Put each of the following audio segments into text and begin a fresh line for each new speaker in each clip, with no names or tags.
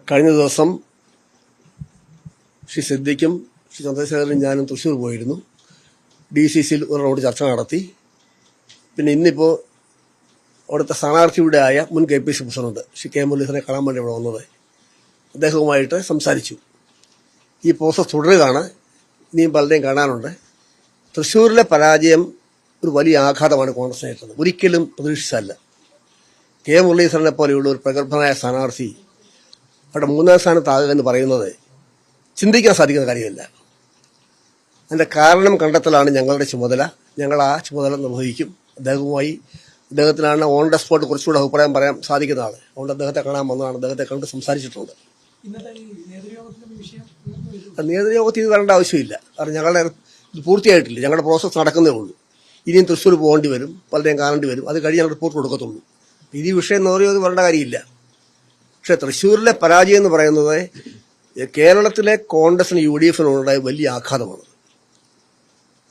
കഴിഞ്ഞ ദിവസം ശ്രീ സിദ്ദിഖും ശ്രീ ചന്ദ്രശേഖരനും ഞാനും തൃശ്ശൂർ പോയിരുന്നു. DCCയിൽ ഒരു റൗണ്ട് ചർച്ച നടത്തി. പിന്നെ ഇന്നിപ്പോൾ അവിടുത്തെ സ്ഥാനാർത്ഥിയുടെ ആയ മുൻ KPC പ്രസിഡന്റ് ശ്രീ K മുരളീധരനെ കാണാൻ വേണ്ടി ഇവിടെ വന്നത്. അദ്ദേഹവുമായിട്ട് സംസാരിച്ചു. ഈ പ്രോസസ് തുടരുകയാണ്. ഇനിയും പലരെയും കാണാനുണ്ട്. തൃശ്ശൂരിലെ പരാജയം ഒരു വലിയ ആഘാതമാണ് കോൺഗ്രസിനേറ്റത്. ഒരിക്കലും പ്രതീക്ഷിച്ചല്ല. K മുരളീധരനെ പോലെയുള്ള ഒരു പ്രഗത്ഭനായ സ്ഥാനാർത്ഥി അവിടെ 3ാം സ്ഥാനത്താകുക എന്ന് പറയുന്നത് ചിന്തിക്കാൻ സാധിക്കുന്ന കാര്യമല്ല. അതിൻ്റെ കാരണം കണ്ടെത്തലാണ് ഞങ്ങളുടെ ചുമതല. ഞങ്ങൾ ആ ചുമതല നിർവഹിക്കും. അദ്ദേഹത്തിനാണ് ഓൺ ദ സ്പോട്ട് കുറച്ചുകൂടെ അഭിപ്രായം പറയാൻ സാധിക്കുന്ന ആൾ. അതുകൊണ്ട് അദ്ദേഹത്തെ കാണാൻ വന്നതാണ്. അദ്ദേഹത്തെ കണ്ട് സംസാരിച്ചിട്ടുണ്ട്. നേതൃയോഗത്തിൽ ഇത് വരേണ്ട ആവശ്യമില്ല. കാരണം ഞങ്ങളുടെ ഇത് പൂർത്തിയായിട്ടില്ല. ഞങ്ങളുടെ പ്രോസസ്സ് നടക്കുന്നേ ഉള്ളൂ. ഇനിയും തൃശ്ശൂർ പോകേണ്ടി വരും, പലരെയും കാണേണ്ടി വരും. അത് കഴിഞ്ഞ് ഞങ്ങൾ റിപ്പോർട്ട് കൊടുക്കത്തുള്ളൂ. ഈ വിഷയം നേതൃയോഗത്തിൽ വരേണ്ട കാര്യമില്ല. പക്ഷെ തൃശ്ശൂരിലെ പരാജയം എന്ന് പറയുന്നത് കേരളത്തിലെ കോൺഗ്രസിന് UDFിനുണ്ടായ വലിയ ആഘാതമാണ്.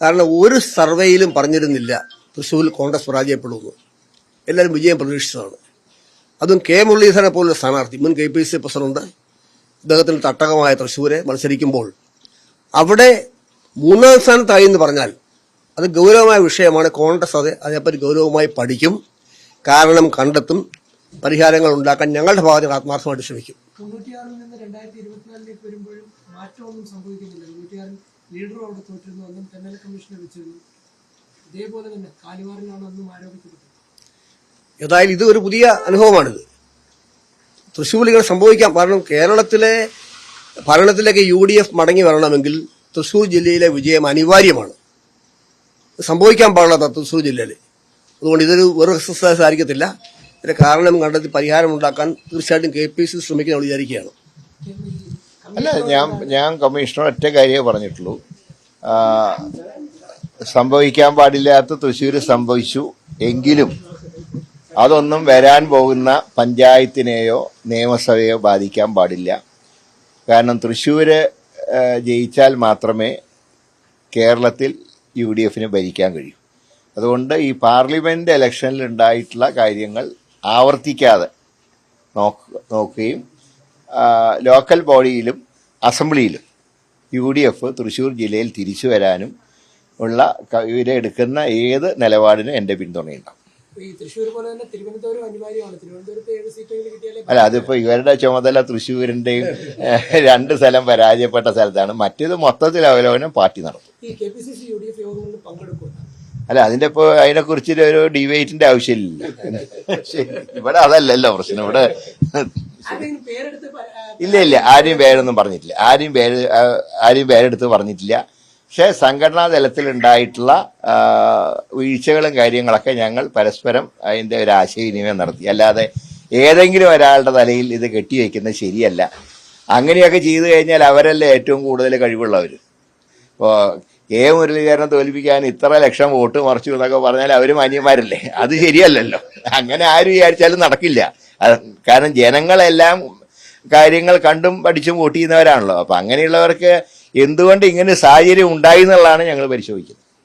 കാരണം ഒരു സർവേയിലും പറഞ്ഞിരുന്നില്ല തൃശ്ശൂരിൽ കോൺഗ്രസ് പരാജയപ്പെടുന്നു. എല്ലാവരും വിജയം പ്രതീക്ഷിച്ചതാണ്. അതും K മുരളീധരനെ പോലുള്ള സ്ഥാനാർത്ഥി, മുൻ KPC പ്രസിഡന്റ്, അദ്ദേഹത്തിന് തട്ടകമായ തൃശ്ശൂരെ മത്സരിക്കുമ്പോൾ അവിടെ 3ാം സ്ഥാനത്തായി എന്ന് പറഞ്ഞാൽ അത് ഗൗരവമായ വിഷയമാണ്. കോൺഗ്രസ് അതേപ്പറ്റി ഗൗരവമായി പഠിക്കും, കാരണം കണ്ടെത്തും, പരിഹാരങ്ങൾ ഉണ്ടാക്കാൻ ഞങ്ങളുടെ ഭാഗത്ത് ആത്മാർത്ഥമായിട്ട് ശ്രമിക്കും.
96-ൽ നിന്ന് 2024-ലേക്ക് വരുമ്പോഴും മാറ്റമൊന്നും സംഭവിക്കുന്നില്ല. 96-ൽ ലീഡറും അവിടെ തോറ്റിരുന്നു, അന്നും തെരഞ്ഞെടുപ്പ് കമ്മീഷനെ വെച്ചിരുന്നു. ഇതേപോലെ തന്നെ കാലിമാറിലാണ് അന്നും ആരോപിക്കപ്പെട്ടത്.
ഏതായാലും ഇത് ഒരു പുതിയ അനുഭവമാണിത്. തൃശ്ശൂരിൽ ഇങ്ങനെ സംഭവിക്കാം. കാരണം കേരളത്തിലെ ഭരണത്തിലേക്ക് UDF മടങ്ങി വരണമെങ്കിൽ തൃശ്ശൂർ ജില്ലയിലെ വിജയം അനിവാര്യമാണ്. സംഭവിക്കാൻ പാടില്ല തൃശ്ശൂർ ജില്ലയിൽ. അതുകൊണ്ട് ഇതൊരു വെറും എക്സസൈസ് ആയിരിക്കത്തില്ല. ഇതിന്റെ കാരണം കണ്ടെത്തി പരിഹാരം ഉണ്ടാക്കാൻ തീർച്ചയായിട്ടും KPC ശ്രമിക്കുന്ന വിചാരിക്കുകയാണ്.
അല്ല, ഞാൻ കമ്മീഷണർ ഒറ്റ കാര്യമേ പറഞ്ഞിട്ടുള്ളൂ. സംഭവിക്കാൻ പാടില്ലാത്ത തൃശ്ശൂർ സംഭവിച്ചു എങ്കിലും അതൊന്നും വരാൻ പോകുന്ന പഞ്ചായത്തിനെയോ നിയമസഭയോ ബാധിക്കാൻ പാടില്ല. കാരണം തൃശ്ശൂര് ജയിച്ചാൽ മാത്രമേ കേരളത്തിൽ UDFിന് ഭരിക്കാൻ കഴിയൂ. അതുകൊണ്ട് ഈ പാർലമെന്റ് ഇലക്ഷനിൽ ഉണ്ടായിട്ടുള്ള കാര്യങ്ങൾ ആവർത്തിക്കാതെ നോക്കുകയും ലോക്കൽ ബോഡിയിലും അസംബ്ലിയിലും UDF തൃശ്ശൂർ ജില്ലയിൽ തിരിച്ചു വരാനും ഉള്ള ഇവരെടുക്കുന്ന ഏത് നിലപാടിനും എൻ്റെ പിന്തുണയുണ്ടാവും. അല്ല, അതിപ്പോ ഇവരുടെ ചുമതല തൃശ്ശൂരിന്റെയും 2 സ്ഥലം പരാജയപ്പെട്ട സ്ഥലത്താണ്. മറ്റേത് മൊത്തത്തിൽ അവലോകനം പാർട്ടി നടത്തും. അല്ല, അതിനെക്കുറിച്ച് ഒരു ഡിബേറ്റിന്റെ ആവശ്യമില്ല. ഇവിടെ അതല്ലല്ലോ പ്രശ്നം. ഇവിടെ ഇല്ല, ആരെയും പേരൊന്നും പറഞ്ഞിട്ടില്ല. ആരെയും പേരെടുത്ത് പറഞ്ഞിട്ടില്ല. പക്ഷെ സംഘടനാ തലത്തിൽ ഉണ്ടായിട്ടുള്ള വീഴ്ചകളും കാര്യങ്ങളൊക്കെ ഞങ്ങൾ പരസ്പരം അതിന്റെ ഒരു ആശയവിനിമയം നടത്തി. അല്ലാതെ ഏതെങ്കിലും ഒരാളുടെ തലയിൽ ഇത് കെട്ടിവെക്കുന്നത് ശരിയല്ല. അങ്ങനെയൊക്കെ ചെയ്തു കഴിഞ്ഞാൽ അവരല്ലേ ഏറ്റവും കൂടുതൽ കഴിവുള്ളവർ. ഇപ്പോൾ K മുരളീധരനെ തോൽപ്പിക്കാൻ ഇത്ര ലക്ഷം വോട്ട് മറിച്ചു എന്നൊക്കെ പറഞ്ഞാൽ അവർ മാന്യന്മാരല്ലേ? അത് ശരിയല്ലല്ലോ. അങ്ങനെ ആര് വിചാരിച്ചാലും നടക്കില്ല. കാരണം ജനങ്ങളെല്ലാം കാര്യങ്ങൾ കണ്ടും പഠിച്ചും വോട്ട് ചെയ്യുന്നവരാണല്ലോ. അപ്പൊ അങ്ങനെയുള്ളവർക്ക് എന്തുകൊണ്ട് ഇങ്ങനെ സാഹചര്യം ഉണ്ടായി എന്നുള്ളതാണ് ഞങ്ങൾ പരിശോധിക്കുന്നത്.